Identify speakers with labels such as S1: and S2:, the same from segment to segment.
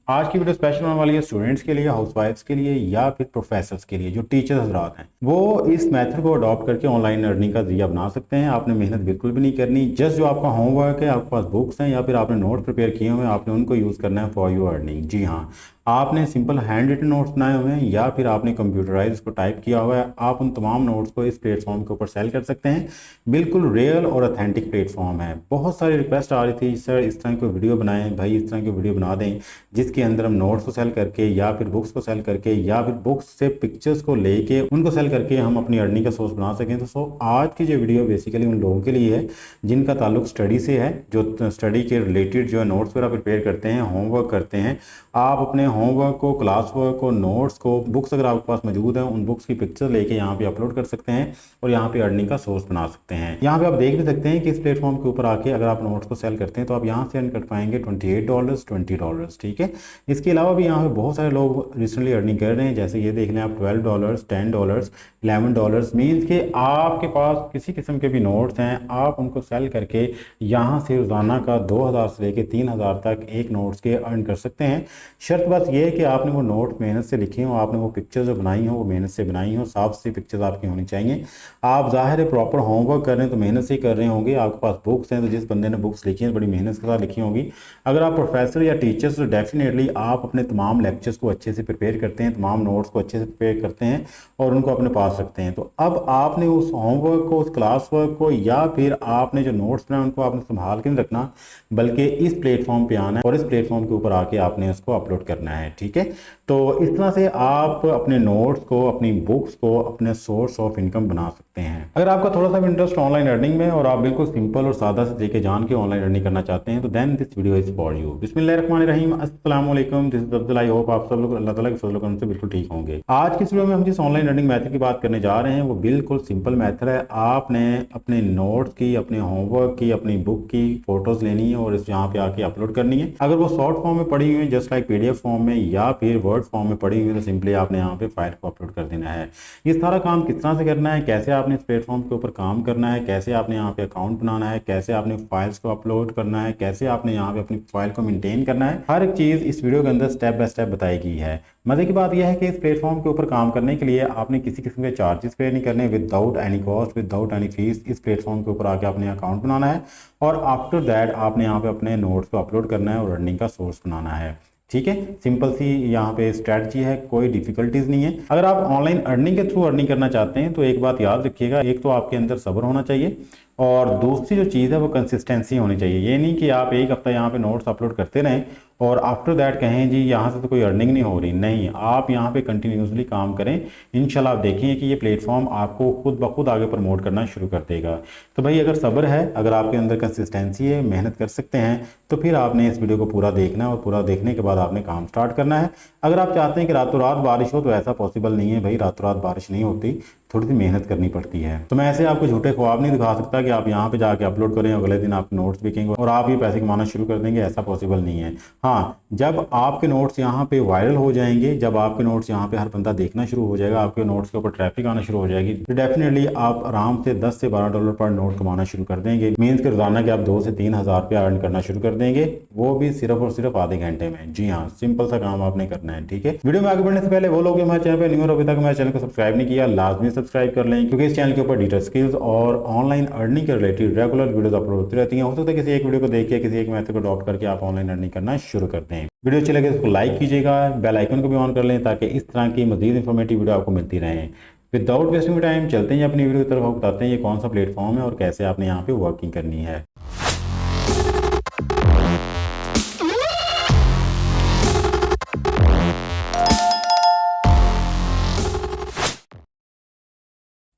S1: आज की video special होने वाली है स्टूडेंट्स के लिए, हाउसवाइफ्स के लिए या फिर प्रोफेसर्स के लिए, जो टीचर्स हजरात हैं वो इस मेथड को अडॉप्ट करके ऑनलाइन अर्निंग का जरिया बना सकते हैं। आपने मेहनत बिल्कुल भी नहीं करनी। जस्ट जो आपका होमवर्क है, आपके पास बुक्स हैं या फिर आपने नोट प्रिपेयर किए हुए हैं, आपने उनको यूज़ करना है फॉर योर अर्निंग। जी हाँ, आपने सिंपल हैंड रिटन नोट्स बनाए हुए हैं या फिर आपने कंप्यूटराइज उसको टाइप किया हुआ है, आप उन तमाम नोट्स को इस प्लेटफॉर्म के ऊपर सेल कर सकते हैं। बिल्कुल रियल और ऑथेंटिक प्लेटफॉर्म है। बहुत सारी रिक्वेस्ट आ रही थी, सर इस तरह की वीडियो बनाएं, भाई इस तरह की वीडियो बना दें जिसके अंदर हम नोट्स को सेल करके या फिर बुक्स को सेल करके या फिर बुक्स से पिक्चर्स को लेके उनको सेल करके हम अपनी अर्निंग का सोर्स बना सकें। तो आज की जो वीडियो बेसिकली उन लोगों के लिए है जिनका ताल्लुक स्टडी से है, जो स्टडी के रिलेटेड जो है नोट्स वगैरह प्रिपेयर करते हैं, होमवर्क करते हैं। आप अपने होमवर्क को, क्लास वर्क को, नोट्स को, बुक्स अगर आपके पास मौजूद है उन बुक्स की पिक्चर लेके यहाँ पे अपलोड कर सकते हैं और यहाँ पे अर्निंग का सोर्स बना सकते हैं। यहाँ पे आप देख भी सकते हैं कि इस प्लेटफॉर्म के ऊपर आके अगर आप नोट्स को सेल करते हैं तो आप यहाँ से अर्न कर पाएंगे $28, $20। ठीक है, इसके अलावा भी यहाँ पे बहुत सारे लोग रिसेंटली अर्निंग कर रहे हैं। जैसे ये देख लें आप, $12, $10, $11 मीन्स कि आपके पास किसी किस्म के भी नोट्स हैं, आप उनको सेल करके यहाँ से रोज़ाना का 2000 से लेकर 3000 तक एक नोट्स के अर्न कर सकते हैं। शर्त बस ये है कि आपने वो नोट मेहनत से लिखे हो, आपने वो पिक्चर्स जो बनाई हो वो मेहनत से बनाई हो, साफ सी पिक्चर्स आपकी होनी चाहिए। आप जाहिर है प्रॉपर होमवर्क कर रहे हैं तो मेहनत से ही कर रहे होंगे। आपके पास बुक्स हैं तो जिस बंदे ने बुक्स लिखी हैं बड़ी मेहनत के साथ लिखी होंगी। अगर आप प्रोफेसर या टीचर्स तो डेफिनेटली आप अपने तमाम लेक्चर्स को अच्छे से प्रिपेयर करते हैं, तमाम नोट्स को अच्छे से प्रिपेयर करते हैं और उनको अपने पास रखते हैं। तो अब आपने उस होमवर्क को, उस क्लास वर्क को या फिर आपने जो नोट्स बनाए उनको आपने संभाल के नहीं रखना, बल्कि इस प्लेटफॉर्म पे आना है और इस प्लेटफॉर्म के ऊपर आके आपने उसको अपलोड करना है। ठीक है, तो इस तरह से आप अपने नोट्स को, अपनी बुक्स को अपने सोर्स ऑफ इनकम बना सकते हैं। अगर आपका थोड़ा सा भी इंटरेस्ट ऑनलाइन अर्निंग में और आप बिल्कुल सिंपल और सादा से तरीके जान के ऑनलाइन अर्निंग करना चाहते हैं तो then this video is for you. बिस्मिल्लाहिर्रहमानिर्रहीम, अस्सलाम वालेकुम, this is Abdul. I hope आप सब लोग अल्लाह ताला के फजल करम से बिल्कुल ठीक होंगे। आज की इस वीडियो में हम जिस ऑनलाइन अर्निंग मेथड की बात करने जा रहे हैं वो बिल्कुल सिंपल मेथड है। आपने अपने नोट्स की, अपने होमवर्क की, अपनी बुक की फोटोज लेनी है और इस यहाँ पे आके अपलोड करनी है। अगर वो शॉर्ट फॉर्म में पड़ी हुई है जस्ट लाइक PDF फॉर्म में या फिर वर्ड फॉर्म में पड़ी हुई है तो सिंपली आपने यहाँ पे फाइल को अपलोड कर देना है। ये सारा काम किस तरह से करना है, कैसे आपने इस प्लेटफॉर्म के ऊपर काम करना है, कैसे आपने यहाँ पे अकाउंट बनाना है, कैसे आपने फाइल्स को अपलोड करना है, कैसे आपने यहाँ पे अपनी फाइल को मेंटेन करना है, हर एक चीज़ इस वीडियो के अंदर स्टेप बाय स्टेप बताई गई है। मजे की बात यह है कि इस प्लेटफॉर्म के ऊपर काम करने के लिए आपने किसी किस्म के चार्जेस पे नहीं करने, without any cost, without any fees. इस प्लेटफॉर्म के ऊपर आके अपने अकाउंट बनाना है और आफ्टर दैट आपने यहाँ पे अपने नोट्स को अपलोड करना है और अर्निंग का सोर्स बनाना है। ठीक है, सिंपल सी यहाँ पे स्ट्रैटेजी है, कोई डिफिकल्टीज नहीं है। अगर आप ऑनलाइन अर्निंग के थ्रू अर्निंग करना चाहते हैं तो एक बात याद रखिएगा, एक तो आपके अंदर सब्र होना चाहिए और दूसरी जो चीज़ है वो कंसिस्टेंसी होनी चाहिए। ये नहीं कि आप एक हफ्ता यहाँ पे नोट्स अपलोड करते रहें और आफ्टर दैट कहें जी यहाँ से तो कोई अर्निंग नहीं हो रही। नहीं, आप यहाँ पे कंटिन्यूसली काम करें, इंशाल्लाह आप देखेंगे कि ये प्लेटफॉर्म आपको खुद ब खुद आगे प्रमोट करना शुरू कर देगा। तो भाई अगर सब्र है, अगर आपके अंदर कंसिस्टेंसी है, मेहनत कर सकते हैं तो फिर आपने इस वीडियो को पूरा देखना है और पूरा देखने के बाद आपने काम स्टार्ट करना है। अगर आप चाहते हैं कि रातों रात बारिश हो तो ऐसा पॉसिबल नहीं है भाई, रातों रात बारिश नहीं होती, थोड़ी सी मेहनत करनी पड़ती है। तो मैं ऐसे आपको झूठे ख्वाब नहीं दिखा सकता कि आप यहाँ पे जाके अपलोड करें, अगले दिन आपके नोट्स बिकेंगे और आप ये पैसे कमाना शुरू कर देंगे, ऐसा पॉसिबल नहीं है। हाँ, जब आपके नोट्स यहाँ पे वायरल हो जाएंगे, जब आपके नोट्स यहाँ पे हर बंदा देखना शुरू हो जाएगा, आपके नोट्स के ऊपर ट्रैफिक आना शुरू हो जाएगी, तो डेफिनेटली आप आराम से $10 से $12 पर नोट कमाना शुरू कर देंगे। मीन्स के रोजाना के आप 2 से 3 हज़ार रुपया अर्न करना शुरू कर देंगे, वो भी सिर्फ और सिर्फ आधे घंटे में। जी हाँ, सिंपल सा काम आपने करना है। ठीक है, वीडियो में आगे बढ़ने से पहले वो लोग हमारे चैनल पर न्यू और अभी तक हमारे चैनल को सब्सक्राइब नहीं किया, लाजमी सब्सक्राइब कर लें क्योंकि इस चैनल के ऊपर डिटेल स्किल्स और ऑनलाइन अर्निंग के रिलेटेड रेगुलर वीडियोस अपलोड होती रहती हैं। हो सकता है किसी एक वीडियो को देख के, किसी एक मेथड को अडॉप्ट करके आप ऑनलाइन अर्निंग करना शुरू कर दें। वीडियो अच्छी लगे तो उसको लाइक कीजिएगा, बेल आइकन को भी ऑन कर लें ताकि इस तरह की मजीद इंफॉर्मेटिव वीडियो आपको मिलती रहें। विदाउट वेस्टिंग टाइम चलते हैं अपनी वीडियो की तरफ, बताते हैं ये कौन सा प्लेटफॉर्म है और कैसे आपने यहाँ पे वर्किंग करनी है।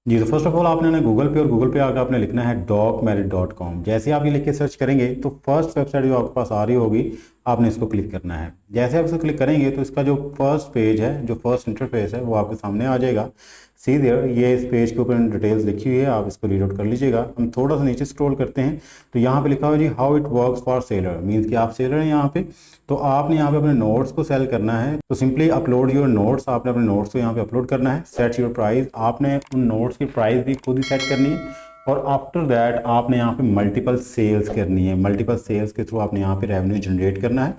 S1: जी, तो फर्स्ट ऑफ ऑल आपने ना गूगल पे आकर आपने लिखना है docmerit.com। जैसे आप ये लिख के सर्च करेंगे तो फर्स्ट वेबसाइट जो आपके पास आ रही होगी आपने इसको क्लिक करना है। जैसे आप इसको क्लिक करेंगे तो इसका जो फर्स्ट पेज है, जो फर्स्ट इंटरफेस है वो आपके सामने आ जाएगा। सी देयर, ये इस पेज के ऊपर डिटेल्स लिखी हुई है, आप इसको रीड आउट कर लीजिएगा। हम थोड़ा सा नीचे स्क्रॉल करते हैं तो यहाँ पे लिखा हुआ है जी how it works for seller, means कि आप सेलर हैं यहाँ पे, तो आपने यहाँ पे अपने नोट्स को सेल करना है। तो सिंपली अपलोड योर नोट्स, आपने अपने नोट्स को यहाँ पे अपलोड करना है। सेट योर प्राइस, आपने उन नोट्स की प्राइस भी खुद ही सेट करनी है और आफ्टर दैट आपने यहाँ पे मल्टीपल सेल्स करनी है। मल्टीपल सेल्स के थ्रू आपने यहाँ पे रेवेन्यू जनरेट करना है।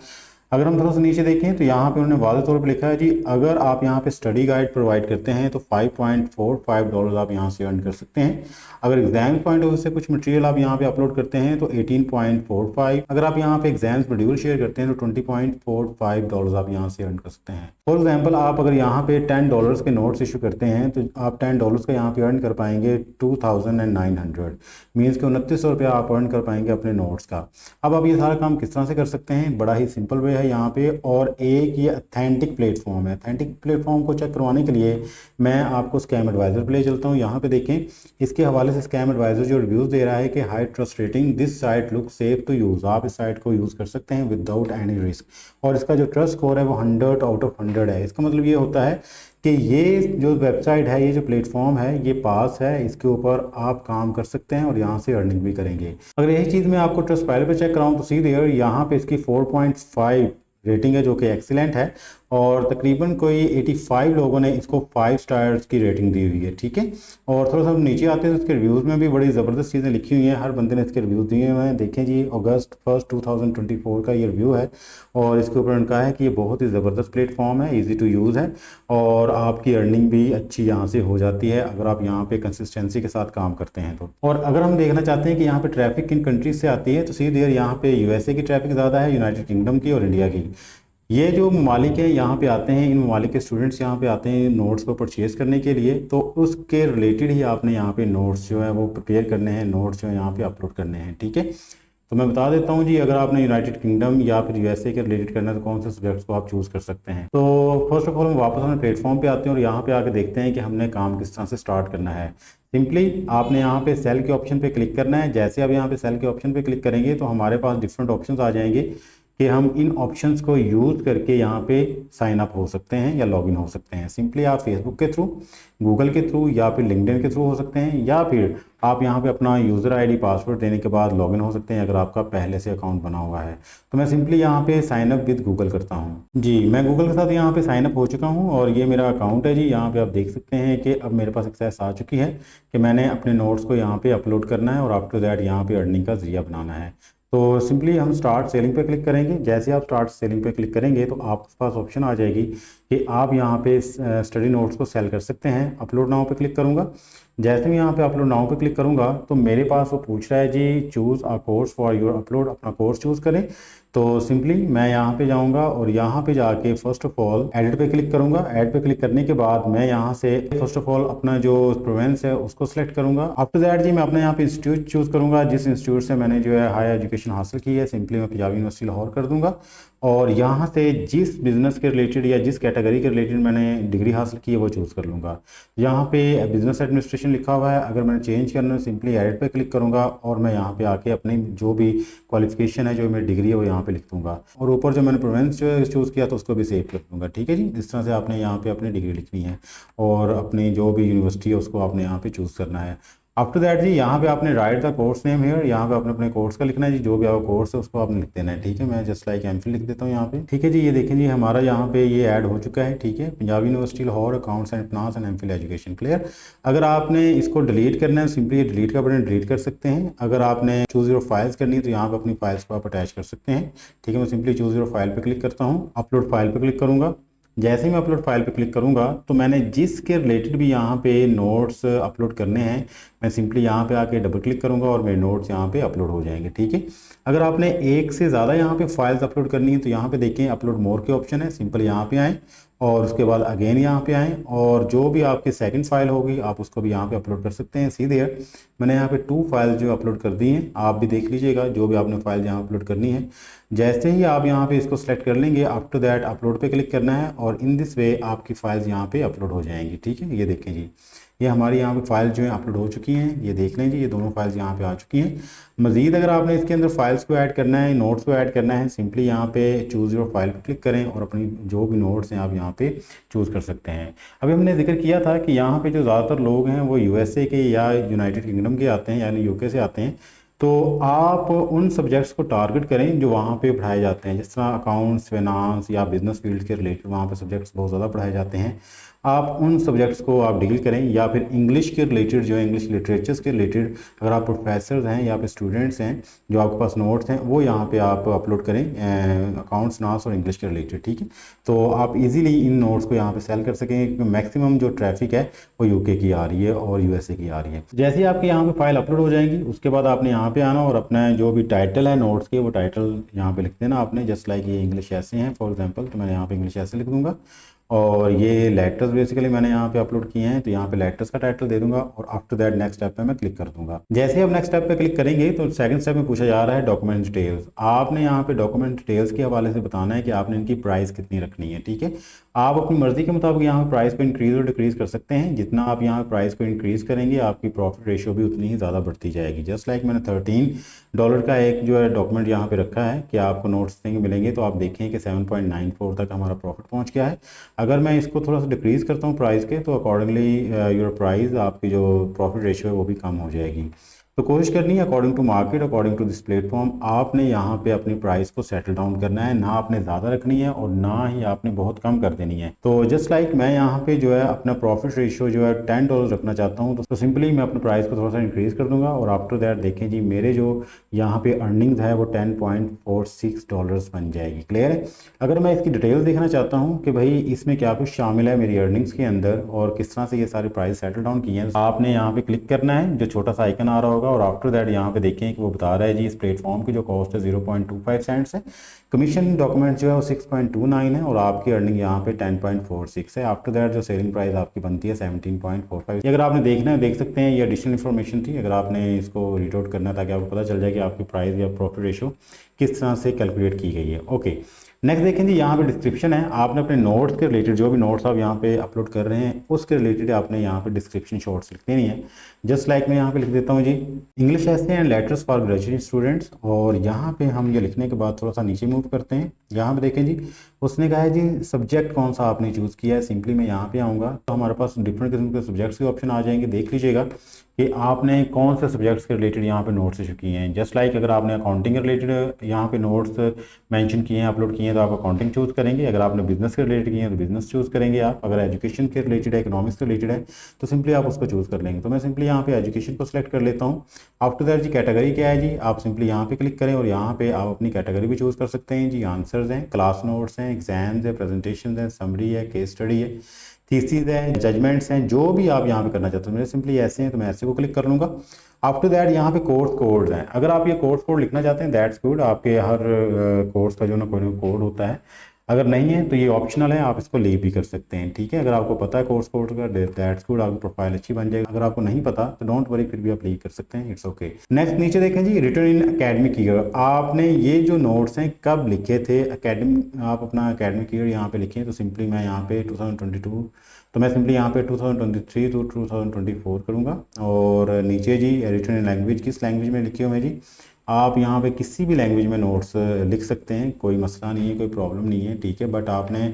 S1: अगर हम थोड़ा सा नीचे देखें तो यहाँ पे उन्होंने वाज़ेह तौर पे लिखा है जी, अगर आप यहाँ पे स्टडी गाइड प्रोवाइड करते हैं तो $5.45 आप यहाँ से अर्न कर सकते हैं। अगर एग्जाम पॉइंट ऑफ व्यू से कुछ मटेरियल आप यहाँ पे अपलोड करते हैं तो 18.45, अगर आप यहाँ पे एग्जाम्स शेड्यूल शेयर करते हैं तो $20.45 आप यहाँ से अर्न कर सकते हैं। फॉर एग्जाम्पल आप अगर यहाँ पे $10 के नोट्स इशू करते हैं तो आप $10 का यहाँ पे अर्न कर पाएंगे 2900, मीन्स कि 2900 रुपया आप अर्न कर पाएंगे अपने नोट्स का। अब आप ये सारा काम किस तरह से कर सकते हैं, बड़ा ही सिंपल वे है यहाँ पे, और एक ये अथेंटिक प्लेटफॉर्म है। अथेंटिक प्लेटफॉर्म को चेक करवाने के लिए मैं आपको स्कैम एडवाइजर पे ले चलता हूँ। यहाँ पे देखें, इसके हवाले से स्कैम एडवाइजर जो रिव्यूज़ दे रहा है कि high trust rating, this site look safe to use, आप इस साइट को यूज़ कर सकते हैं विदाउट एनी रिस्क, और इसका जो ट्रस्ट स्कोर है वो 100 आउट ऑफ 100 है। इसका मतलब ये होता है कि ये जो वेबसाइट है, ये जो प्लेटफॉर्म है, ये पास है, इसके ऊपर आप काम कर सकते हैं और यहाँ से अर्निंग भी करेंगे। अगर यही चीज़ मैं आपको ट्रस्ट पायलट पे चेक कराऊँ तो सीधे यहाँ पे इसकी 4.5 रेटिंग है जो कि एक्सीलेंट है, और तकरीबन कोई 85 लोगों ने इसको 5 स्टार्स की रेटिंग दी हुई है, ठीक है। और थोड़ा सा नीचे आते हैं तो इसके रिव्यूज़ में भी बड़ी ज़बरदस्त चीज़ें लिखी हुई हैं, हर बंदे ने इसके रिव्यूज़ दिए हुए हैं। देखें जी, अगस्त 1, 2024 का ये रिव्यू है, और इसके ऊपर उनका है कि ये बहुत ही ज़बरदस्त प्लेटफॉर्म है, ईजी टू यूज़ है, और आपकी अर्निंग भी अच्छी यहाँ से हो जाती है अगर आप यहाँ पे कंसिस्टेंसी के साथ काम करते हैं तो। और अगर हम देखना चाहते हैं कि यहाँ पे ट्रैफिक किन कंट्रीज से आती है तो सीधे यहाँ पे यूएसए की ट्रैफिक ज़्यादा है, यूनाइटेड किंगडम की और इंडिया की। ये जो ममालिक हैं यहाँ पे आते हैं, इन ममालिक के स्टूडेंट्स यहाँ पे आते हैं नोट्स को परचेज़ करने के लिए, तो उसके रिलेटेड ही आपने यहाँ पे नोट्स जो है वो प्रिपेयर करने हैं, नोट्स जो है यहाँ पे अपलोड करने हैं, ठीक है। तो मैं बता देता हूँ जी, अगर आपने यूनाइटेड किंगडम या फिर यूएसए के रिलेटेड करना है तो कौन से सब्जेक्ट्स को आप चूज़ कर सकते हैं। तो फर्स्ट ऑफ ऑल हम वापस अपने प्लेटफॉर्म पे आते हैं और यहाँ पे आके देखते हैं कि हमने काम किस तरह से स्टार्ट करना है। सिंपली आपने यहाँ पे सेल के ऑप्शन पे क्लिक करना है। जैसे आप यहाँ पे सेल के ऑप्शन पे क्लिक करेंगे तो हमारे पास डिफरेंट ऑप्शंस आ जाएंगे कि हम इन ऑप्शंस को यूज़ करके यहाँ पे साइन अप हो सकते हैं या लॉगिन हो सकते हैं। सिंपली आप फेसबुक के थ्रू, गूगल के थ्रू या फिर लिंक्डइन के थ्रू हो सकते हैं, या फिर आप यहाँ पे अपना यूज़र आईडी पासवर्ड देने के बाद लॉगिन हो सकते हैं अगर आपका पहले से अकाउंट बना हुआ है। तो मैं सिंपली यहाँ पे साइन अप विद गूगल करता हूँ जी। मैं गूगल के साथ यहाँ पे साइन अप हो चुका हूँ और ये मेरा अकाउंट है जी। यहाँ पे आप देख सकते हैं कि अब मेरे पास एक्सेस आ चुकी है कि मैंने अपने नोट्स को यहाँ पे अपलोड करना है और आफ्टर दैट यहाँ पे अर्निंग का जरिया बनाना है। तो सिंपली हम स्टार्ट सेलिंग पे क्लिक करेंगे। जैसे आप स्टार्ट सेलिंग पे क्लिक करेंगे तो आपके पास ऑप्शन आ जाएगी कि आप यहाँ पे स्टडी नोट्स को सेल कर सकते हैं। अपलोड नाउ पे क्लिक करूँगा। जैसे मैं यहाँ पे अपलोड नाउ पे क्लिक करूँगा तो मेरे पास वो पूछ रहा है जी choose a course for your upload, अपना कोर्स चूज़ करें। तो सिंपली मैं यहाँ पे जाऊँगा और यहाँ पे जाके फर्स्ट ऑफ ऑल एडिट पे क्लिक करूँगा। एड पे क्लिक करने के बाद मैं यहाँ से फर्स्ट ऑफ ऑल अपना जो प्रोवेंस है उसको सिलेक्ट करूँगा। आफ्टर दैट जी मैं अपने यहाँ पे इंस्टीट्यूट चूज़ करूँगा, जिस इंस्टीट्यूट से मैंने जो है हायर एजुकेशन हासिल की है। सिंपली मैं पंजाब यूनिवर्सिटी लाहौर कर दूँगा और यहाँ से जिस बिज़नेस के रिलेटेड या जिस कैटेगरी के रिलेटेड मैंने डिग्री हासिल की है वो चूज़ कर लूँगा। यहाँ पे बिज़नेस एडमिनिस्ट्रेशन लिखा हुआ है, अगर मैंने चेंज करना है सिंपली एडिट पे क्लिक करूँगा और मैं यहाँ पे आके अपनी जो भी क्वालिफिकेशन है, जो मेरी डिग्री है वो यहाँ पे लिख दूँगा और ऊपर जो मैंने प्रोवेंस जो है चूज़ किया तो उसको भी सेव कर दूँगा। ठीक है जी, इस तरह से आपने यहाँ पे अपनी डिग्री लिखनी है और अपनी जो भी यूनिवर्सिटी है उसको आपने यहाँ पे चूज़ करना है। आफ्टर दैट जी यहाँ पे आपने right the course name here, यहाँ पे आपने अपने कोर्स का लिखना है जी, जो भी आपका कोर्स है उसको आपने लिख देना है। ठीक है, मैं जस्ट लाइक एमफिल लिख देता हूँ यहाँ पे। ठीक है जी, ये देखें जी हमारा यहाँ पे ये ऐड हो चुका है। ठीक है, Punjab university Lahore accounts and finance and MPhil education clear. अगर आपने इसको डिलीट करना है सिंपली डिलीट का बटन डिलीट कर सकते हैं। अगर आपने चूज़ योर फाइल्स करनी है तो यहाँ पे अपनी फाइल्स को आप अटैच कर सकते हैं। ठीक है, मैं सिंपली चूज़ योर फाइल पे क्लिक करता हूँ, अपलोड फाइल पे क्लिक करूँगा। जैसे ही मैं अपलोड फाइल पे क्लिक करूंगा तो मैंने जिसके रिलेटेड भी यहाँ पे नोट्स अपलोड करने हैं मैं सिंपली यहाँ पे आके डबल क्लिक करूंगा और मेरे नोट्स यहाँ पे अपलोड हो जाएंगे। ठीक है, अगर आपने एक से ज़्यादा यहाँ पे फाइल्स अपलोड करनी है तो यहाँ पे देखें अपलोड मोर के ऑप्शन है, सिंपल यहाँ पे आएँ और उसके बाद अगेन यहाँ पे आएँ और जो भी आपकी सेकंड फाइल होगी आप उसको भी यहाँ पे अपलोड कर सकते हैं। सीधे मैंने यहाँ पे 2 फाइल्स जो अपलोड कर दी हैं, आप भी देख लीजिएगा जो भी आपने फाइल यहाँ अपलोड करनी है। जैसे ही आप यहाँ पे इसको सेलेक्ट कर लेंगे आफ्टर दैट अपलोड पे क्लिक करना है और इन दिस वे आपकी फाइल्स यहाँ पे अपलोड हो जाएंगी। ठीक है, ये देखें जी ये हमारी यहाँ पे फाइल जो है अपलोड हो चुकी हैं। ये देख लें जी, ये दोनों फाइल्स यहाँ पे आ चुकी हैं। मज़ीद अगर आपने इसके अंदर फाइल्स को ऐड करना है, नोट्स को ऐड करना है, सिंपली यहाँ पे चूज़ योर फाइल पर क्लिक करें और अपनी जो भी नोट्स हैं आप यहाँ पे चूज़ कर सकते हैं। अभी हमने जिक्र किया था कि यहाँ पे जो ज़्यादातर लोग हैं वो यूएसए के या यूनाइटेड किंगडम के आते हैं यानी यूके से आते हैं। तो आप उन सब्जेक्ट्स को टारगेट करें जो वहाँ पे पढ़ाए जाते हैं, जिस तरह अकाउंट्स, फाइनेंस या बिजनेस फील्ड के रिलेटेड वहाँ पे सब्जेक्ट्स बहुत ज़्यादा पढ़ाए जाते हैं। आप उन सब्जेक्ट्स को आप डील करें, या फिर इंग्लिश के रिलेटेड जो है इंग्लिश लिटरेचर्स के रिलेटेड अगर आप प्रोफेसर हैं या फिर स्टूडेंट्स हैं जो आपके पास नोट्स हैं वो यहाँ पे आप अपलोड करें, अकाउंट्स, फिनांस और इंग्लिश के रिलेटेड, ठीक है। तो आप इजीली इन नोट्स को यहाँ पे सेल कर सकेंगे, क्योंकि मैक्सिमम जो ट्रैफिक है वो यूके की आ रही है और यूएसए की आ रही है। जैसे ही आपके यहाँ पे फाइल अपलोड हो जाएगी उसके बाद आपने यहाँ पे आना और अपना जो भी टाइटल है नोट्स के वो टाइटल यहाँ पे लिख देना आपने, जस्ट लाइक ये इंग्लिश ऐसे हैं फॉर एग्जांपल, तो मैंने यहाँ पे इंग्लिश ऐसे लिख दूंगा। और ये लेटर्स बेसिकली मैंने यहाँ पे अपलोड किए हैं, तो यहाँ पे लेटर्स का टाइटल दे दूंगा और आफ्टर दैट नेक्स्ट स्टेप पे मैं क्लिक कर दूंगा। जैसे ही आप नेक्स्ट स्टेप पे क्लिक करेंगे तो सेकंड स्टेप में पूछा जा रहा है डॉक्यूमेंट डिटेल्स। आपने यहाँ पे डॉक्यूमेंट डिटेल्स के हवाले से बताना है कि आपने इनकी प्राइस कितनी रखनी है, ठीक है। आप अपनी मर्जी के मुताबिक यहाँ पे प्राइस को इंक्रीज और डिक्रीज कर सकते हैं। जितना आप यहाँ प्राइस को इंक्रीज करेंगे आपकी प्रॉफिट रेशियो भी उतनी ही ज़्यादा बढ़ती जाएगी। जस्ट लाइक मैंने $13 का एक जो है डॉक्यूमेंट यहाँ पे रखा है कि आपको नोट्स देंगे मिलेंगे, तो आप देखें कि 7.94 तक हमारा प्रॉफिट पहुँच गया है। अगर मैं इसको थोड़ा सा डिक्रीज़ करता हूँ प्राइस के, तो अकॉर्डिंगली योर प्राइस, आपकी जो प्रॉफिट रेशियो है वो भी कम हो जाएगी। तो कोशिश करनी है according to market, according to this platform, आपने यहाँ पे अपनी प्राइस को सेटल डाउन करना है। ना आपने ज़्यादा रखनी है और ना ही आपने बहुत कम कर देनी है। तो जस्ट लाइक मैं यहाँ पे जो है अपना प्रॉफिट रेशियो जो है $10 रखना चाहता हूँ, तो सिंपली मैं अपने प्राइस को थोड़ा सा इंक्रीज़ कर दूंगा और आफ्टर दैट देखें जी मेरे जो यहाँ पे अर्निंग्स है वो $10.46 बन जाएगी। क्लियर है। अगर मैं इसकी डिटेल्स देखना चाहता हूँ कि भाई इसमें क्या कुछ शामिल है मेरी अर्निंग्स के अंदर और किस तरह से ये सारी प्राइस सेटल डाउन की है, आपने यहाँ पे क्लिक करना है, जो छोटा सा आइकन आ रहा होगा, और आफ्टर दैट यहाँ पे देखें कि वो बता रहा है जी इस प्लेटफॉर्म की जो कॉस्ट है 0.25 सेंट्स है, कमीशन डॉक्यूमेंट जो है वो 6.29 है और आपकी अर्निंग यहाँ पे 10.46 है। आफ्टर दैट जो सेलिंग प्राइस आपकी बनती है 17.45। अगर आपने देखना है देख सकते हैं, ये एडिशनल इन्फॉर्मेशन थी। अगर आपने इसको रीड आउट करना है ताकि आपको पता चल जाए कि आपकी प्राइस या प्रॉफिट रेशो किस तरह से कैलकुलेट की गई है। ओके, नेक्स्ट देखें जी यहाँ पे डिस्क्रिप्शन है। आपने अपने नोट्स के रिलेटेड जो भी नोट्स आप यहाँ पे अपलोड कर रहे हैं उसके रिलेटेड आपने यहाँ पे डिस्क्रिप्शन शॉर्ट्स लिख देनी है। जस्ट लाइक मैं यहाँ पे लिख देता हूँ जी इंग्लिश ऐसे and letters for graduate students, और यहाँ पे हम ये लिखने के बाद थोड़ा सा नीचे मूव करते हैं। यहाँ पे देखें जी उसने कहा है जी सब्जेक्ट कौन सा आपने चूज़ किया है। सिंपली मैं यहाँ पे आऊँगा तो हमारे पास डिफरेंट किस्म के सब्जेक्ट्स के ऑप्शन आ जाएंगे। देख लीजिएगा कि आपने कौन से सब्जेक्ट्स के रिलेटेड यहाँ पे नोट्स इशू किए हैं। जस्ट लाइक अगर आपने अकाउंटिंग के रिलेटेड यहाँ पे नोट्स मेंशन किए हैं, अपलोड किए हैं, तो आप अकाउंटिंग चूज़ करेंगे। अगर आपने बिजनेस के रिलेटेड किए हैं तो बिजनेस चूज़ करेंगे आप। अगर एजुकेशन के रिलेटेड है, इकोनॉमिक्स के रिलेटेड है, तो सिंपली आप उसको चूज़ कर लेंगे। तो मैं सिंपली यहाँ पे एजुकेशन को सिलेक्ट कर लेता हूँ। आफ्टर दैट जी कैटेगरी क्या है जी, आप सिंपली यहाँ पे क्लिक करें और यहाँ पे आप अपनी कैटेगरी भी चूज़ कर सकते हैं जी। आंसर्स हैं, क्लास नोट्स हैं, एग्जाम्स है, प्रेजेंटेशन है, समरी है, केस स्टडी है, थीसिस है, जजमेंट्स हैं, जो भी आप यहाँ पे करना चाहते हो। मेरे सिंपली ऐसे हैं तो मैं ऐसे को क्लिक कर लूँगा। आफ्टर दैट यहाँ पे कोर्स कोड्स हैं। अगर आप ये कोर्स कोड लिखना चाहते हैं दैट्स गुड, आपके हर कोर्स का जो ना कोई कोड होता है। अगर नहीं है तो ये ऑप्शनल है, आप इसको लीव भी कर सकते हैं, ठीक है। अगर आपको पता है कोर्स कोड का दैट्स गुड, आपकी प्रोफाइल अच्छी बन जाएगी। अगर आपको नहीं पता तो डोंट वरी, फिर भी आप लीव कर सकते हैं, इट्स ओके। नेक्स्ट नीचे देखें जी रिटर्न इन एकेडमिक ईयर, आपने ये जो नोट्स हैं कब लिखे थे। आप अपना एकेडमिक ईयर यहाँ पे लिखें, तो सिंपली मैं यहाँ पे 2022, तो मैं सिंपली यहाँ पे 2023 to 2024 करूँगा। और नीचे जी रिटर्न इन लैंग्वेज, किस लैंग्वेज में लिखे हुए हैं जी, आप यहाँ पे किसी भी लैंग्वेज में नोट्स लिख सकते हैं, कोई मसला नहीं है, कोई प्रॉब्लम नहीं है, ठीक है। बट आपने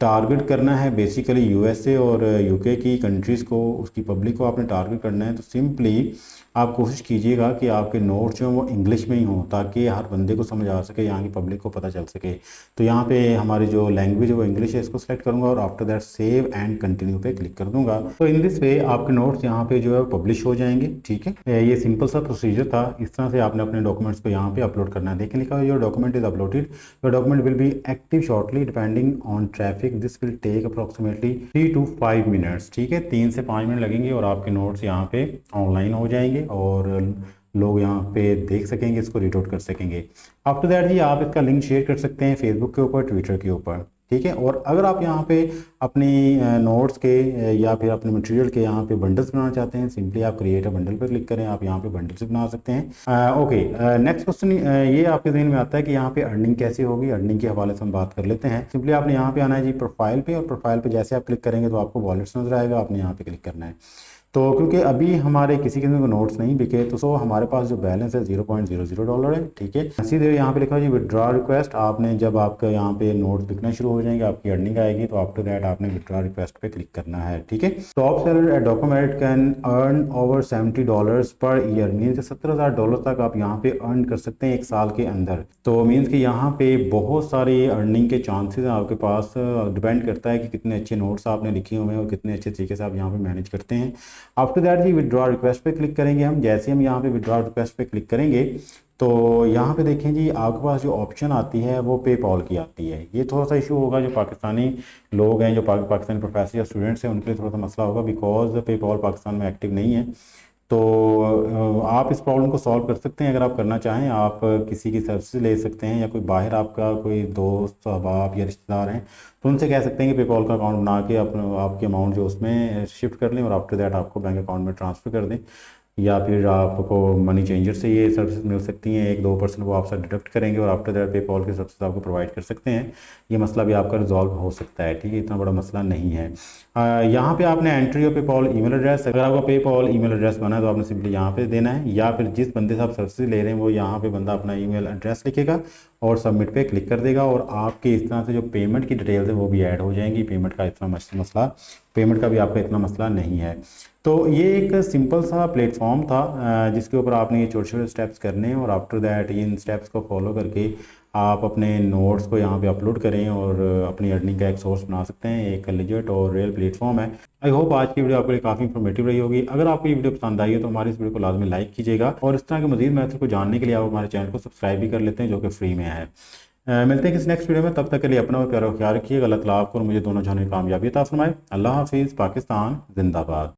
S1: टारगेट करना है बेसिकली यूएसए और यूके की कंट्रीज़ को, उसकी पब्लिक को आपने टारगेट करना है। तो सिंपली आप कोशिश कीजिएगा कि आपके नोट्स जो हैं वो इंग्लिश में ही हों, ताकि हर बंदे को समझ आ सके, यहाँ की पब्लिक को पता चल सके। तो यहाँ पे हमारी जो लैंग्वेज है वो इंग्लिश है, इसको सेलेक्ट करूँगा और after that save and continue पे क्लिक कर दूंगा। तो इन दिस वे आपके नोट्स यहाँ पे जो है पब्लिश हो जाएंगे, ठीक है। ये सिंपल सा प्रोसीजर था। इस तरह से आपने अपने डॉक्यूमेंट्स को यहाँ पे अपलोड करना है। देखें लिखा है your document is uploaded, your document will be active shortly depending on traffic, this will take approximately 3 to 5 minutes, ठीक है। 3 से 5 मिनट लगेंगे और आपके नोट्स यहाँ पे ऑनलाइन हो जाएंगे और लोग यहाँ पे देख सकेंगे, इसको रीड आउट कर सकेंगे। आफ्टर दैट जी आप इसका लिंक शेयर कर सकते हैं फेसबुक के ऊपर, ट्विटर के ऊपर, ठीक है। और अगर आप यहाँ पे अपनी नोट्स के या फिर अपने मटेरियल के यहाँ पे बंडल्स बनाना चाहते हैं, सिंपली आप क्रिएट अ बंडल पर क्लिक करें, आप यहाँ पे बंडल्स बना सकते हैं। ओके, नेक्स्ट क्वेश्चन ये आपके जहन में आता है कि यहाँ पे अर्निंग कैसे होगी। अर्निंग के हवाले से हम बात कर लेते हैं। सिंपली आपने यहाँ पे आना है जी प्रोफाइल पे, और प्रोफाइल पे जैसे आप क्लिक करेंगे तो आपको वॉलेट्स नजर आएगा, आपने यहाँ पे क्लिक करना है। तो क्योंकि अभी हमारे किसी किस्म के नोट्स नहीं बिके, तो हमारे पास जो बैलेंस है $0.00 है। ठीक है, सीधे यहाँ पे लिखा है जी विड्रॉ रिक्वेस्ट। आपने जब आपका यहाँ पे नोट्स बिकना शुरू हो जाएंगे, आपकी अर्निंग आएगी, तो आफ्टर दैट आपने विड्रॉ रिक्वेस्ट पे क्लिक करना है। ठीक है, top seller at document can earn over $70 per year, means $70,000 तक आप यहाँ पे अर्न कर सकते हैं एक साल के अंदर। तो मीन्स कि यहाँ पे बहुत सारे अर्निंग के चांसेस हैं आपके पास। डिपेंड करता है कि कितने अच्छे नोट्स आपने लिखे हुए हैं और कितने अच्छे तरीके से आप यहाँ पे मैनेज करते हैं। आफ्टर दैट जी विड्रॉ रिक्वेस्ट पे क्लिक करेंगे हम। जैसे हम यहाँ पे विड्रॉ रिक्वेस्ट पे क्लिक करेंगे तो यहाँ पे देखें जी आपके पास जो ऑप्शन आती है वो पेपॉल की आती है। ये थोड़ा सा इशू होगा जो पाकिस्तानी लोग हैं, जो पाकिस्तानी प्रोफेसर या स्टूडेंट्स हैं, उनके लिए थोड़ा सा मसला होगा, बिकॉज पेपॉल पाकिस्तान में एक्टिव नहीं है। तो आप इस प्रॉब्लम को सॉल्व कर सकते हैं। अगर आप करना चाहें, आप किसी की सर्विस ले सकते हैं, या कोई बाहर आपका कोई दोस्त अहबाब या रिश्तेदार हैं तो उनसे कह सकते हैं कि पेपॉल का अकाउंट बना के आपकी अमाउंट जो उसमें शिफ्ट कर लें और आफ्टर दैट आपको बैंक अकाउंट में ट्रांसफ़र कर दें। या फिर आपको मनी चेंजर से ये सर्विस मिल सकती हैं, 1-2% वो आपसे डिडक्ट करेंगे और आफ्टर दैट पेपॉल की सर्विस आपको प्रोवाइड कर सकते हैं। ये मसला भी आपका रिजॉल्व हो सकता है। ठीक है, इतना बड़ा मसला नहीं है। यहाँ पे आपने entry of PayPal email address, अगर आपका पेपॉल ईमेल एड्रेस बना है तो आपने सिंपली यहाँ पे देना है, या फिर जिस बंदे से आप सर्विस ले रहे हैं वो यहाँ पे बंदा अपना ईमेल एड्रेस लिखेगा और सबमिट पे क्लिक कर देगा, और आपके इस तरह से जो पेमेंट की डिटेल्स है वो भी ऐड हो जाएंगी। पेमेंट का इतना मसला, पेमेंट का भी आपका इतना मसला नहीं है। तो ये एक सिंपल सा प्लेटफॉर्म था जिसके ऊपर आपने ये छोटे छोटे स्टेप्स करने हैं, और आफ्टर दैट इन स्टेप्स को फॉलो करके आप अपने नोट्स को यहाँ पे अपलोड करें और अपनी अर्निंग का एक सोर्स बना सकते हैं। एक लेजिट और रियल प्लेटफॉर्म है। आई होप आज की वीडियो आपके लिए काफ़ी इन्फॉर्मेटिव रही होगी। अगर आपको ये वीडियो पसंद आई है तो हमारी इस वीडियो को लाजमी लाइक कीजिएगा, और इस तरह के मजीद मैथड को जानने के लिए आप हमारे चैनल को सब्सक्राइब भी कर लेते हैं, जो कि फ्री में है। मिलते हैं किसी नेक्स्ट वीडियो में, तब तक के लिए अपना और प्यारा ख्याल रखिएगा। अल्लाह ताला आपको और मुझे दोनों जाने कामयाबी अता फरमाए। अल्लाह हाफिज़। पाकिस्तान जिंदाबाद।